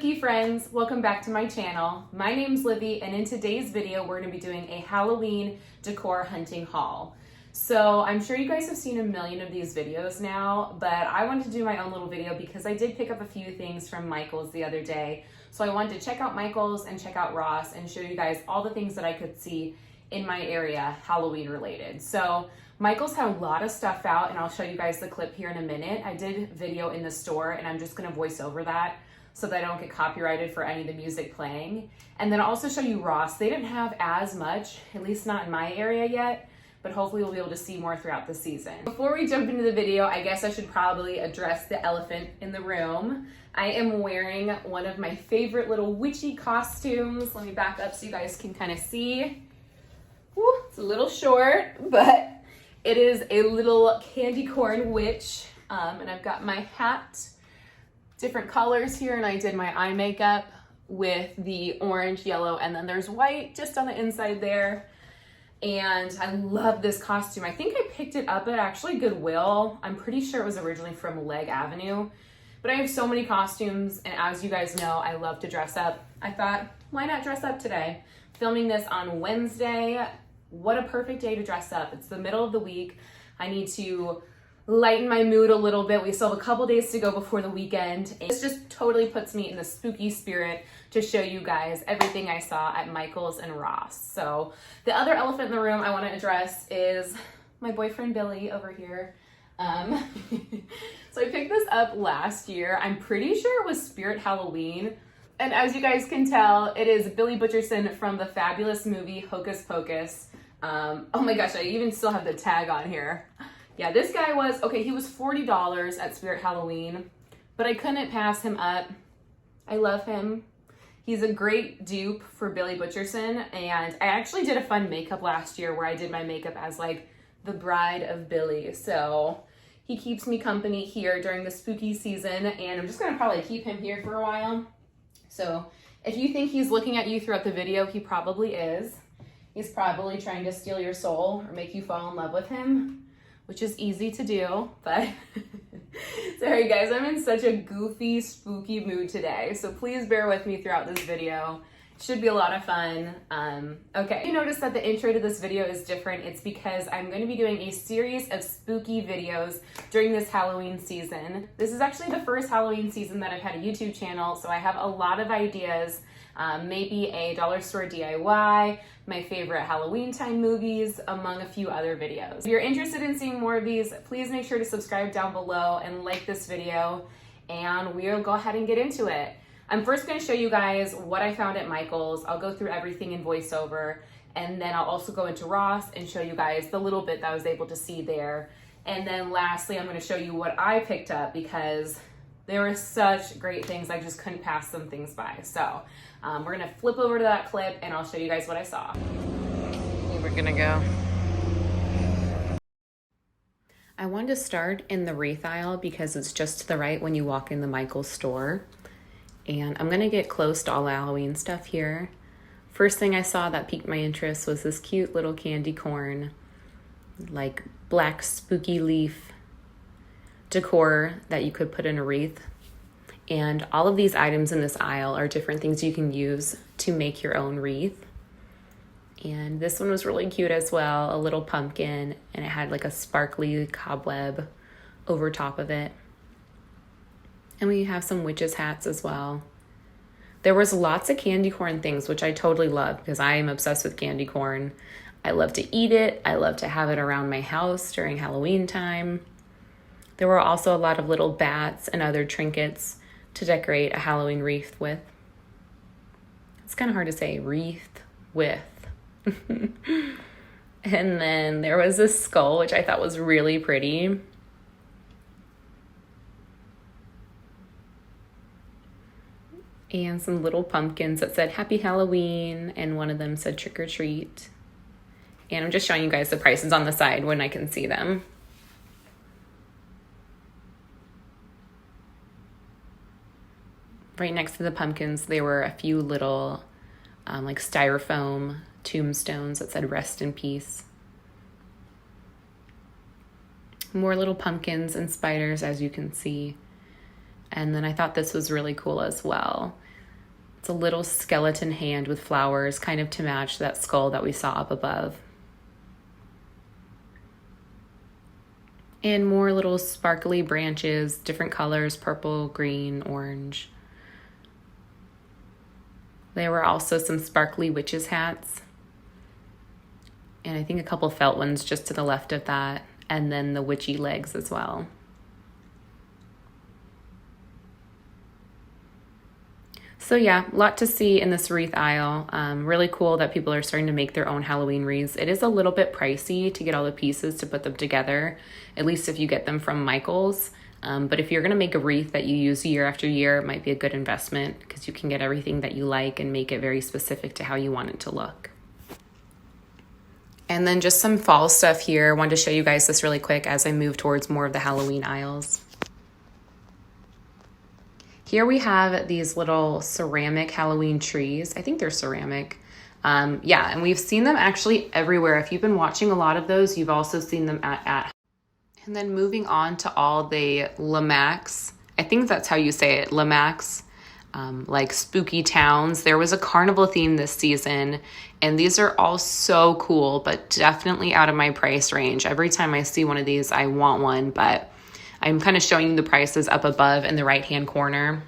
spooky friends, welcome back to my channel. My name's Livy, and in today's video we're going to be doing a Halloween decor hunting haul. So I'm sure you guys have seen a million of these videos now, but I wanted to do my own little video because I did pick up a few things from Michael's the other day. So I wanted to check out Michael's and check out Ross and show you guys all the things that I could see in my area Halloween related. So Michael's had a lot of stuff out, and I'll show you guys the clip here in a minute. I did video in the store and I'm just going to voice over that so that I don't get copyrighted for any of the music playing. And then I'll also show you Ross. They didn't have as much, at least not in my area yet, but hopefully we'll be able to see more throughout the season. Before we jump into the video, I guess I should probably address the elephant in the room. I am wearing one of my favorite little witchy costumes. Let me back up so you guys can kind of see. Woo, it's a little short, but it is a little candy corn witch. And I've got my hat, different colors here, and I did my eye makeup with the orange, yellow, and then there's white just on the inside there. And I love this costume. I think I picked it up at actually Goodwill. I'm pretty sure it was originally from Leg Avenue, but I have so many costumes, and as you guys know, I love to dress up. I thought, why not dress up today? Filming this on Wednesday. What a perfect day to dress up. It's the middle of the week. I need to lighten my mood a little bit. We still have a couple days to go before the weekend. This just totally puts me in the spooky spirit to show you guys everything I saw at Michael's and Ross. So the other elephant in the room I want to address is my boyfriend Billy over here. So I picked this up last year. I'm pretty sure it was Spirit Halloween. And as you guys can tell, it is Billy Butcherson from the fabulous movie Hocus Pocus. Oh my gosh, I even still have the tag on here. Yeah, this guy was, okay, he was $40 at Spirit Halloween, but I couldn't pass him up. I love him. He's a great dupe for Billy Butcherson, and I actually did a fun makeup last year where I did my makeup as like the bride of Billy. So he keeps me company here during the spooky season, and I'm just gonna probably keep him here for a while. So if you think he's looking at you throughout the video, he probably is. He's probably trying to steal your soul or make you fall in love with him, which is easy to do, but sorry guys, I'm in such a goofy, spooky mood today, so please bear with me throughout this video. It should be a lot of fun. Okay, you notice that the intro to this video is different. It's because I'm going to be doing a series of spooky videos during this Halloween season. This is actually the first Halloween season that I've had a YouTube channel, so I have a lot of ideas. Maybe a dollar store DIY, my favorite Halloween time movies, among a few other videos. If you're interested in seeing more of these, please make sure to subscribe down below and like this video, and we'll go ahead and get into it. I'm first going to show you guys what I found at Michael's. I'll go through everything in voiceover, and then I'll also go into Ross and show you guys the little bit that I was able to see there. And then lastly, I'm going to show you what I picked up because there were such great things, I just couldn't pass some things by. So we're gonna flip over to that clip and I'll show you guys what I saw. We're gonna go. I wanted to start in the wreath aisle because it's just to the right when you walk in the Michael's store. And I'm gonna get close to all the Halloween stuff here. First thing I saw that piqued my interest was this cute little candy corn, like black spooky leaf decor that you could put in a wreath. And all of these items in this aisle are different things you can use to make your own wreath. And this one was really cute as well, a little pumpkin, and it had like a sparkly cobweb over top of it. And we have some witches' hats as well. There was lots of candy corn things, which I totally love because I am obsessed with candy corn. I love to eat it. I love to have it around my house during Halloween time. There were also a lot of little bats and other trinkets to decorate a Halloween wreath with. It's kind of hard to say, wreath with. And then there was this skull, which I thought was really pretty. And some little pumpkins that said Happy Halloween, and one of them said Trick or Treat. And I'm just showing you guys the prices on the side when I can see them. Right next to the pumpkins, there were a few little like styrofoam tombstones that said rest in peace. More little pumpkins and spiders, as you can see. And then I thought this was really cool as well. It's a little skeleton hand with flowers, kind of to match that skull that we saw up above. And more little sparkly branches, different colors, purple, green, orange. There were also some sparkly witches' hats. And I think a couple felt ones just to the left of that. And then the witchy legs as well. So yeah, a lot to see in this wreath aisle. Really cool that people are starting to make their own Halloween wreaths. It is a little bit pricey to get all the pieces to put them together, at least if you get them from Michael's. But if you're gonna make a wreath that you use year after year, it might be a good investment because you can get everything that you like and make it very specific to how you want it to look. And then just some fall stuff here. I wanted to show you guys this really quick as I move towards more of the Halloween aisles. Here we have these little ceramic Halloween trees. I think they're ceramic. Yeah, and we've seen them actually everywhere. If you've been watching a lot of those, you've also seen them at. And then moving on to all the Lamax. I think that's how you say it, Lamax. Like spooky towns. There was a carnival theme this season, and these are all so cool, but definitely out of my price range. Every time I see one of these, I want one, but I'm kind of showing you the prices up above in the right-hand corner.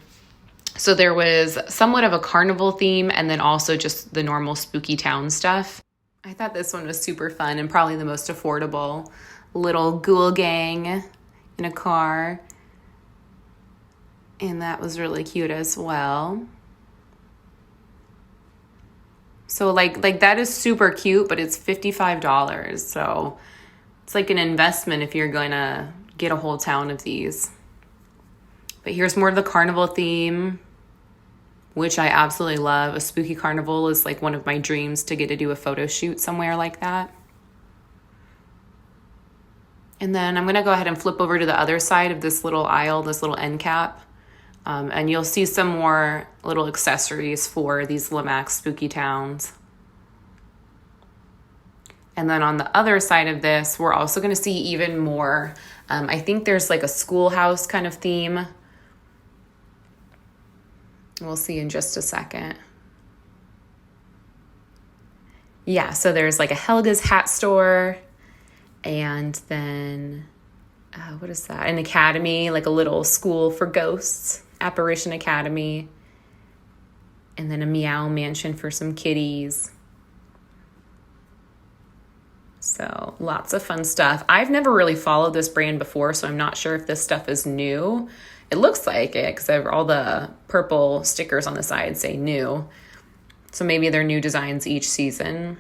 So there was somewhat of a carnival theme and then also just the normal spooky town stuff. I thought this one was super fun and probably the most affordable. Little ghoul gang in a car. And that was really cute as well. So like that is super cute, but it's $55. So it's like an investment if you're going to get a whole town of these. But here's more of the carnival theme, which I absolutely love. A spooky carnival is like one of my dreams, to get to do a photo shoot somewhere like that. And then I'm going to go ahead and flip over to the other side of this little aisle, this little end cap. And you'll see some more little accessories for these Lamax spooky towns. And then on the other side of this, we're also going to see even more. I think there's like a schoolhouse kind of theme. We'll see in just a second. Yeah, so there's like a Helga's hat store. And then, what is that? An academy, like a little school for ghosts. Apparition Academy. And then a meow mansion for some kitties. So lots of fun stuff. I've never really followed this brand before, so I'm not sure if this stuff is new. It looks like it because all the purple stickers on the side say new. So maybe they're new designs each season.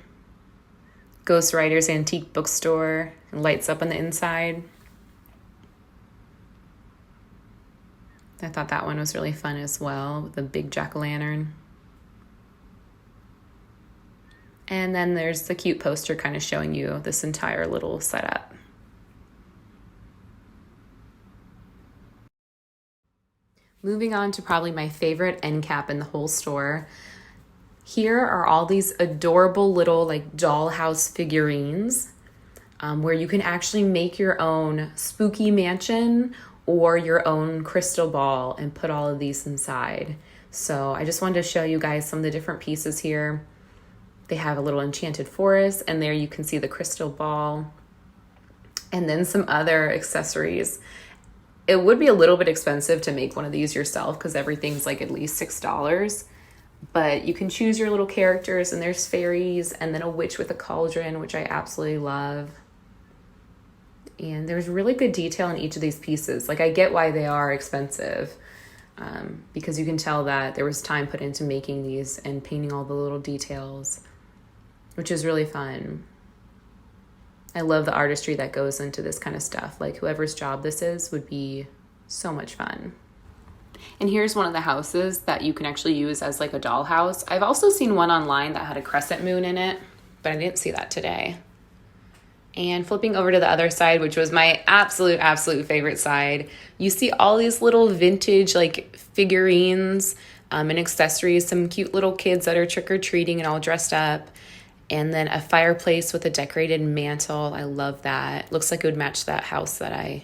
Ghost Riders Antique Bookstore. It lights up on the inside. I thought that one was really fun as well, with the big jack-o'-lantern. And then there's the cute poster kind of showing you this entire little setup. Moving on to probably my favorite end cap in the whole store. Here are all these adorable little like dollhouse figurines where you can actually make your own spooky mansion or your own crystal ball and put all of these inside. So I just wanted to show you guys some of the different pieces here. They have a little enchanted forest, and there you can see the crystal ball and then some other accessories. It would be a little bit expensive to make one of these yourself because everything's like at least $6, but you can choose your little characters, and there's fairies and then a witch with a cauldron, which I absolutely love. And there's really good detail in each of these pieces. Like, I get why they are expensive because you can tell that there was time put into making these and painting all the little details, which is really fun. I love the artistry that goes into this kind of stuff. Like, whoever's job this is would be so much fun. And here's one of the houses that you can actually use as like a dollhouse. I've also seen one online that had a crescent moon in it, but I didn't see that today. And flipping over to the other side, which was my absolute favorite side, you see all these little vintage like figurines and accessories, some cute little kids that are trick-or-treating and all dressed up, and then a fireplace with a decorated mantle. I love that. Looks like it would match that house that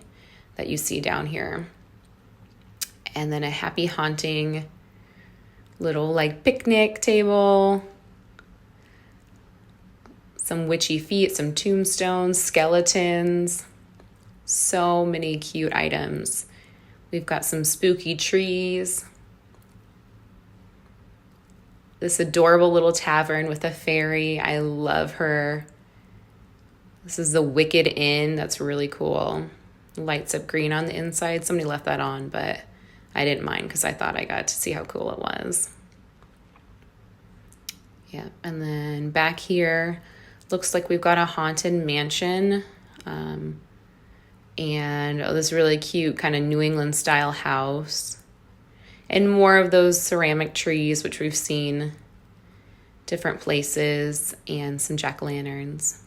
you see down here. And then a happy haunting Little like picnic table. Some witchy feet, some tombstones, skeletons. So many cute items. We've got some spooky trees. This adorable little tavern with a fairy. I love her. This is the Wicked Inn. That's really cool. Lights up green on the inside. Somebody left that on, but I didn't mind because I thought I got to see how cool it was. Yeah, and then back here, looks like we've got a haunted mansion. And this really cute kind of New England style house. And more of those ceramic trees, which we've seen different places, and some jack-o'-lanterns.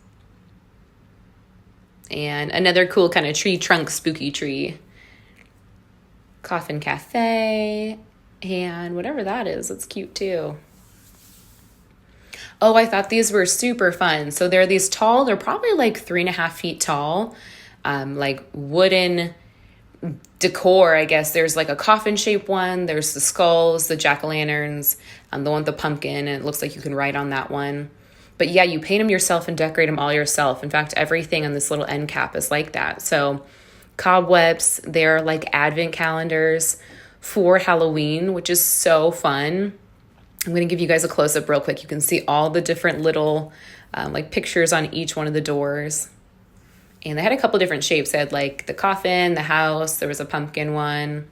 And another cool kind of tree trunk spooky tree. Coffin Cafe, and whatever that is, it's cute too. Oh, I thought these were super fun. So they're these tall, they're probably like 3.5 feet tall, like wooden decor, I guess. There's like a coffin shaped one, there's the skulls, the jack-o'-lanterns, the one with the pumpkin, and it looks like you can write on that one. But yeah, you paint them yourself and decorate them all yourself. In fact, everything on this little end cap is like that. So cobwebs, they're like advent calendars for Halloween, which is so fun. I'm going to give you guys a close-up real quick. You can see all the different little like pictures on each one of the doors. And they had a couple different shapes. They had like the coffin, the house, there was a pumpkin one,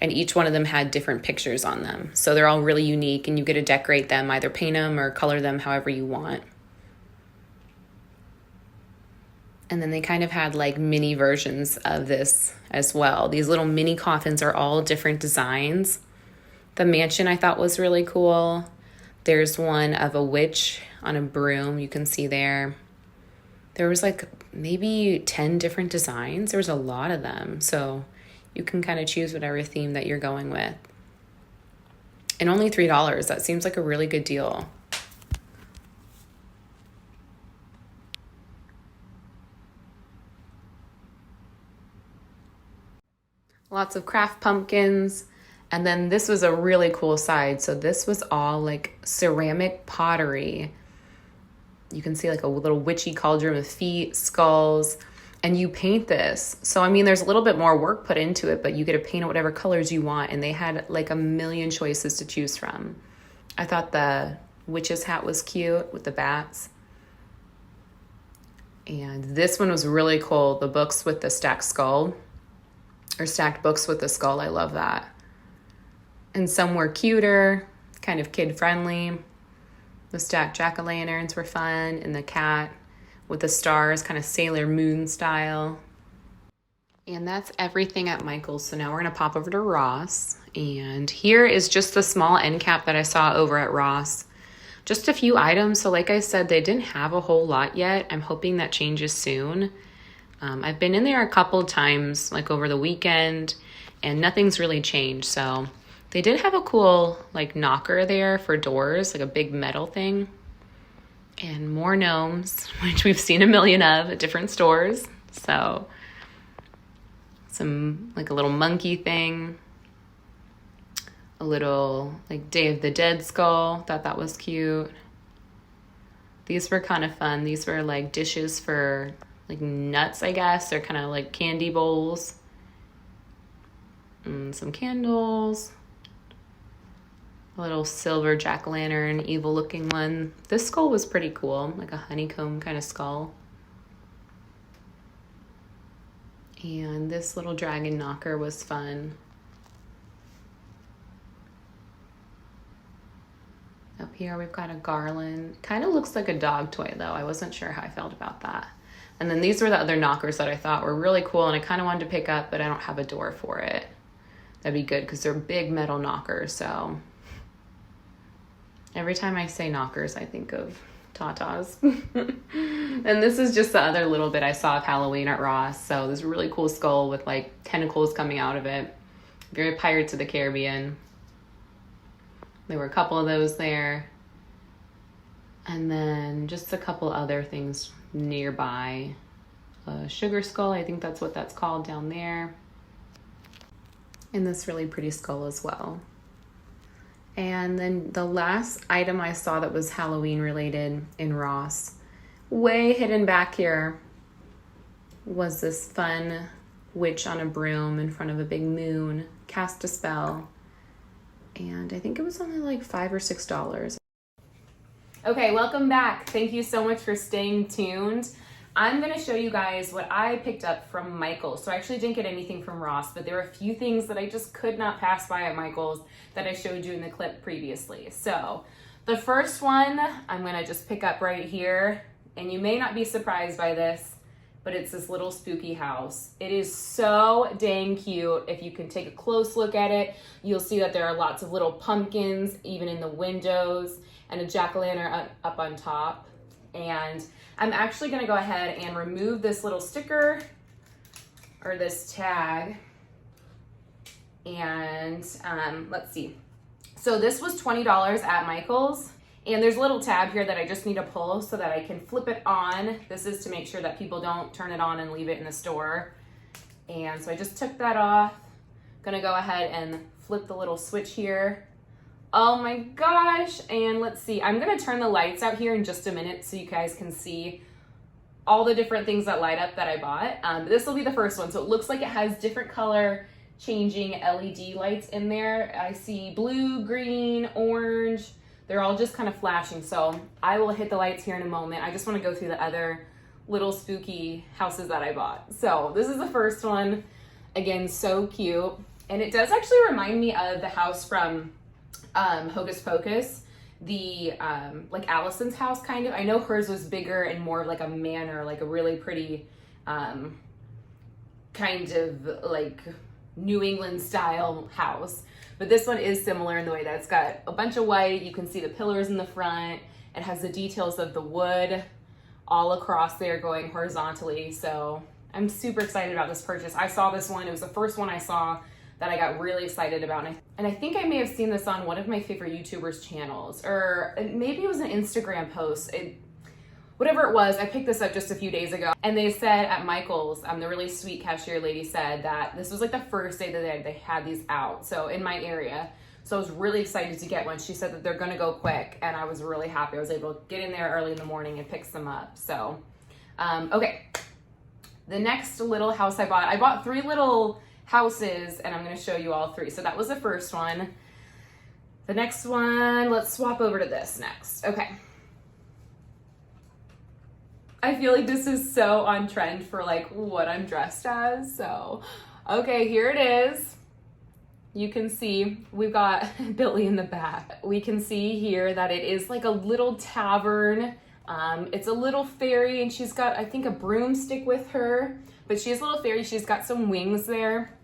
and each one of them had different pictures on them. So they're all really unique, and you get to decorate them, either paint them or color them however you want. And then they kind of had like mini versions of this as well. These little mini coffins are all different designs. The mansion I thought was really cool. There's one of a witch on a broom, you can see there. There was like maybe 10 different designs. There was a lot of them. So you can kind of choose whatever theme that you're going with. And only $3. That seems like a really good deal. Lots of craft pumpkins. And then this was a really cool side. So this was all like ceramic pottery. You can see like a little witchy cauldron with feet, skulls, and you paint this. So, I mean, there's a little bit more work put into it, but you get to paint it whatever colors you want. And they had like a million choices to choose from. I thought the witch's hat was cute with the bats. And this one was really cool. The books with the stacked skull, or stacked books with the skull. I love that. And some were cuter, kind of kid-friendly. The stacked jack-o'-lanterns were fun, and the cat with the stars, kind of Sailor Moon style. And that's everything at Michael's. So now we're going to pop over to Ross. And here is just the small end cap that I saw over at Ross. Just a few items. So like I said, they didn't have a whole lot yet. I'm hoping that changes soon. I've been in there a couple times, like over the weekend, and nothing's really changed. So they did have a cool like knocker there for doors, like a big metal thing. And more gnomes, which we've seen a million of at different stores. So some like a little monkey thing. A little like Day of the Dead skull. Thought that was cute. These were kind of fun. These were like dishes for like nuts, I guess. They're kind of like candy bowls. And some candles. A little silver jack-o'-lantern, evil looking one. This skull was pretty cool, like a honeycomb kind of skull. And this little dragon knocker was fun. Up here we've got a garland. Kind of looks like a dog toy though. I wasn't sure how I felt about that. And then these were the other knockers that I thought were really cool and I kind of wanted to pick up, but I don't have a door for it. That'd be good because they're big metal knockers, so. Every time I say knockers, I think of tatas. And this is just the other little bit I saw of Halloween at Ross. So this really cool skull with like tentacles coming out of it. Very Pirates of the Caribbean. There were a couple of those there. And then just a couple other things nearby. A sugar skull, I think that's what that's called down there. And this really pretty skull as well. And then the last item I saw that was Halloween related in Ross, way hidden back here, was this fun witch on a broom in front of a big moon, cast a spell. And I think it was only like $5 or $6. Okay, welcome back. Thank you so much for staying tuned. I'm gonna show you guys what I picked up from Michael's. So I actually didn't get anything from Ross, but there were a few things that I just could not pass by at Michael's that I showed you in the clip previously. So the first one I'm gonna just pick up right here, and you may not be surprised by this, but it's this little spooky house. It is so dang cute. If you can take a close look at it, you'll see that there are lots of little pumpkins even in the windows and a jack-o'-lantern up on top. And I'm actually gonna go ahead and remove this little sticker or this tag. And let's see. So this was $20 at Michael's. And there's a little tab here that I just need to pull so that I can flip it on. This is to make sure that people don't turn it on and leave it in the store. And so I just took that off. Gonna go ahead and flip the little switch here. Oh my gosh, and let's see. I'm gonna turn the lights out here in just a minute so you guys can see all the different things that light up that I bought. This will be the first one. So it looks like it has different color changing LED lights in there. I see blue, green, orange. They're all just kind of flashing. So I will hit the lights here in a moment. I just wanna go through the other little spooky houses that I bought. So this is the first one. Again, so cute. And it does actually remind me of the house from Hocus Pocus, the like Allison's house kind of. I know hers was bigger and more of like a manor, like a really pretty kind of like New England style house. But this one is similar in the way that it's got a bunch of white. You can see the pillars in the front. It has the details of the wood all across there going horizontally. So I'm super excited about this purchase. I saw this one. It was the first one I saw that I got really excited about. And I think I may have seen this on one of my favorite YouTubers' channels, or maybe it was an Instagram post. Whatever it was, I picked this up just a few days ago. And they said at Michael's, the really sweet cashier lady said that this was like the first day that they had these out, so in my area. So I was really excited to get one. She said that they're gonna go quick, and I was really happy. I was able to get in there early in the morning and pick some up. So, okay. The next little house I bought 3 little houses, and I'm gonna show you all 3. So that was the first one. The next one, let's swap over to this next. Okay. I feel like this is so on trend for like what I'm dressed as. So, okay, here it is. You can see we've got Billy in the back. We can see here that it is like a little tavern. It's a little fairy, and she's got, I think, a broomstick with her, but she's a little fairy. She's got some wings there.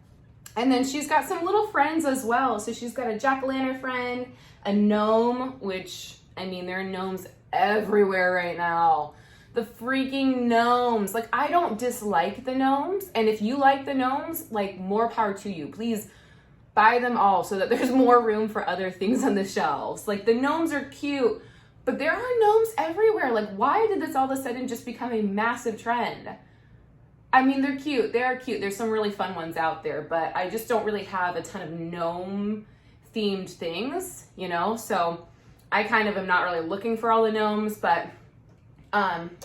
And then she's got some little friends as well. So she's got a jack-o'-lantern friend, a gnome, which, I mean, there are gnomes everywhere right now. The freaking gnomes. Like, I don't dislike the gnomes. And if you like the gnomes, like, more power to you. Please buy them all so that there's more room for other things on the shelves. Like, the gnomes are cute, but there are gnomes everywhere. Like, why did this all of a sudden just become a massive trend? I mean, they're cute. They are cute. There's some really fun ones out there, but I just don't really have a ton of gnome-themed things, you know? So I kind of am not really looking for all the gnomes, but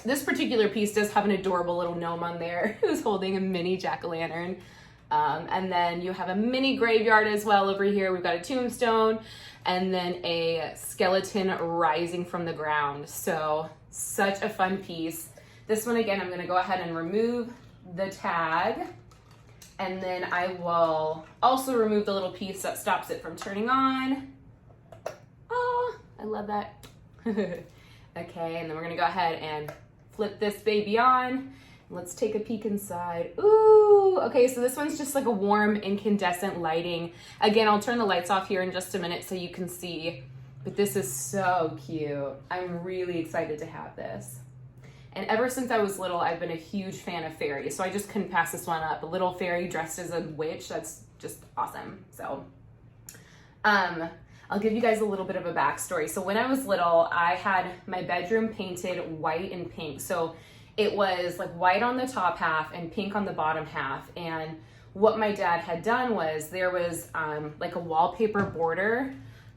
this particular piece does have an adorable little gnome on there who's holding a mini jack-o'-lantern. And then you have a mini graveyard as well over here. We've got a tombstone and then a skeleton rising from the ground. So such a fun piece. This one, again, I'm gonna go ahead and remove the tag, and then I will also remove the little piece that stops it from turning on. Oh, I love that. Okay, and then we're gonna go ahead and flip this baby on. Let's take a peek inside. Ooh, okay, so this one's just like a warm incandescent lighting. Again, I'll turn the lights off here in just a minute so you can see, but this is so cute. I'm really excited to have this. And ever since I was little, I've been a huge fan of fairies, so I just couldn't pass this one up. A little fairy dressed as a witch, that's just awesome. So, I'll give you guys a little bit of a backstory. So when I was little, I had my bedroom painted white and pink. So it was like white on the top half and pink on the bottom half. And what my dad had done was there was like a wallpaper border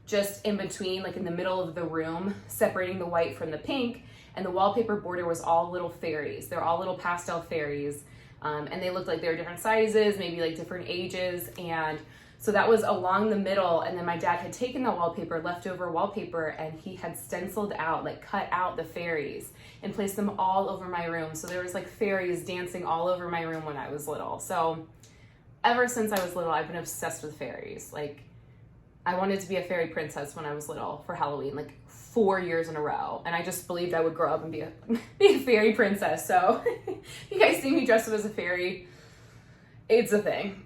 just in between, like in the middle of the room, separating the white from the pink. And the wallpaper border was all little fairies. They're all little pastel fairies. And they looked like they were different sizes, maybe like different ages. And so that was along the middle. And then my dad had taken the wallpaper, leftover wallpaper, and he had stenciled out, like cut out the fairies and placed them all over my room. So there was like fairies dancing all over my room when I was little. So ever since I was little, I've been obsessed with fairies. Like, I wanted to be a fairy princess when I was little for Halloween, like 4 years in a row. And I just believed I would grow up and be a fairy princess. So you guys see me dressed up as a fairy, it's a thing.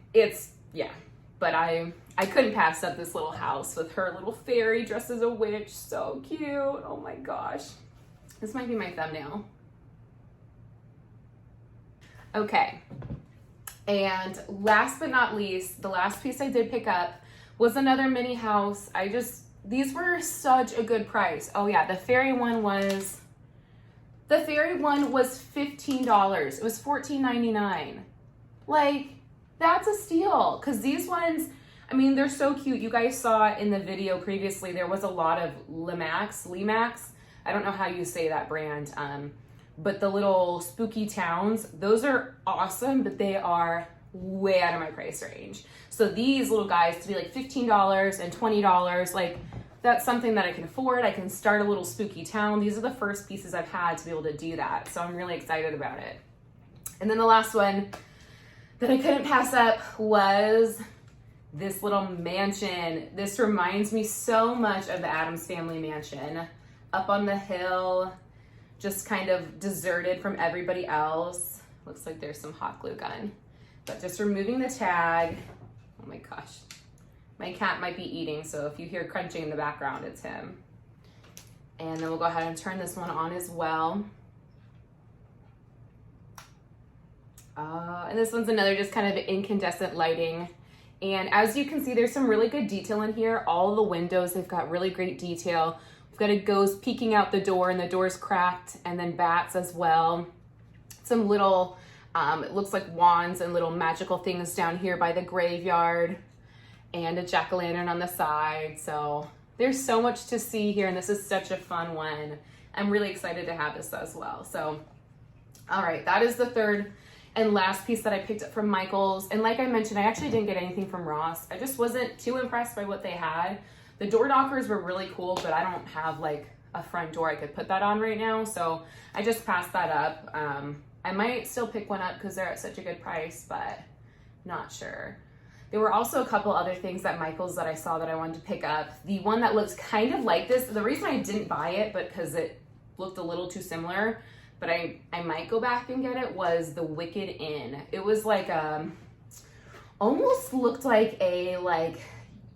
Yeah. But I couldn't pass up this little house with her little fairy dressed as a witch. So cute. Oh my gosh. This might be my thumbnail. Okay. And last but not least, the last piece I did pick up was another mini house. These were such a good price. Oh yeah, the fairy one was $15. It was $14.99. Like, that's a steal, because these ones, I mean, they're so cute. You guys saw in the video previously, there was a lot of Limax. I don't know how you say that brand, but the little spooky towns, those are awesome, but they are way out of my price range. So these little guys to be like $15 and $20, like that's something that I can afford. I can start a little spooky town. These are the first pieces I've had to be able to do that. So I'm really excited about it. And then the last one that I couldn't pass up was this little mansion. This reminds me so much of the Addams Family mansion. Up on the hill, just kind of deserted from everybody else. Looks like there's some hot glue gun. But just removing the tag. Oh my gosh. My cat might be eating, so if you hear crunching in the background, it's him. And then we'll go ahead and turn this one on as well. And this one's another just kind of incandescent lighting. And as you can see, there's some really good detail in here. All the windows, they've got really great detail. We've got a ghost peeking out the door, and the door's cracked, and then bats as well. Some little, it looks like wands and little magical things down here by the graveyard, and a jack-o'-lantern on the side. So there's so much to see here, and this is such a fun one. I'm really excited to have this as well. So, all right, that is the third and last piece that I picked up from Michael's. And like I mentioned, I actually didn't get anything from Ross. I just wasn't too impressed by what they had. The door knockers were really cool, but I don't have like a front door I could put that on right now. So I just passed that up. I might still pick one up because they're at such a good price, but not sure. There were also a couple other things at Michael's that I saw that I wanted to pick up. The one that looks kind of like this, the reason I didn't buy it, but because it looked a little too similar, but I might go back and get it, was the Wicked Inn. It was like almost looked like a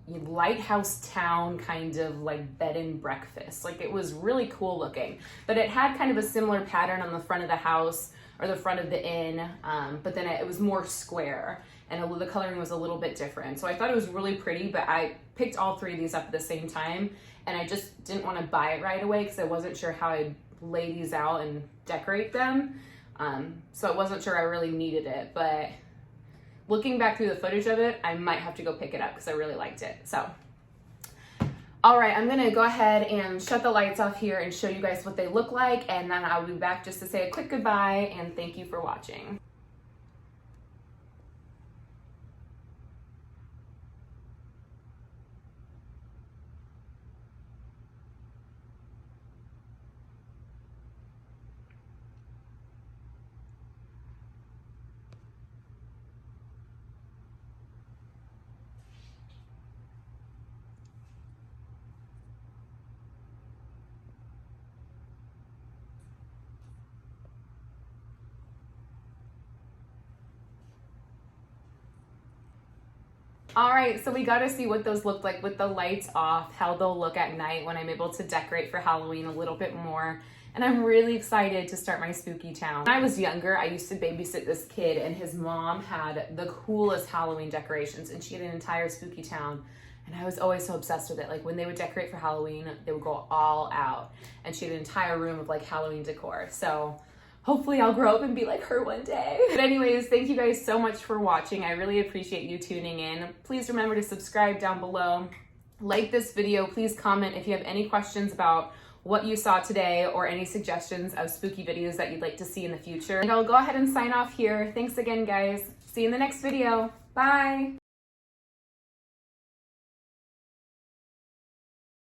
lighthouse town kind of like bed and breakfast. Like, it was really cool looking, but it had kind of a similar pattern on the front of the house or the front of the inn, but then it was more square, and the coloring was a little bit different. So I thought it was really pretty, but I picked all three of these up at the same time, and I just didn't want to buy it right away because I wasn't sure how I'd lay these out and decorate them. So I wasn't sure I really needed it, but looking back through the footage of it, I might have to go pick it up because I really liked it. So, all right, I'm gonna go ahead and shut the lights off here and show you guys what they look like, and then I'll be back just to say a quick goodbye and thank you for watching. All right, so we got to see what those look like with the lights off, how they'll look at night when I'm able to decorate for Halloween a little bit more. And I'm really excited to start my spooky town. When I was younger, I used to babysit this kid, and his mom had the coolest Halloween decorations, and she had an entire spooky town. And I was always so obsessed with it. Like, when they would decorate for Halloween, they would go all out. And she had an entire room of like Halloween decor. So hopefully I'll grow up and be like her one day. But anyways, thank you guys so much for watching. I really appreciate you tuning in. Please remember to subscribe down below. like this video. Please comment if you have any questions about what you saw today or any suggestions of spooky videos that you'd like to see in the future. And I'll go ahead and sign off here. Thanks again, guys. See you in the next video. Bye.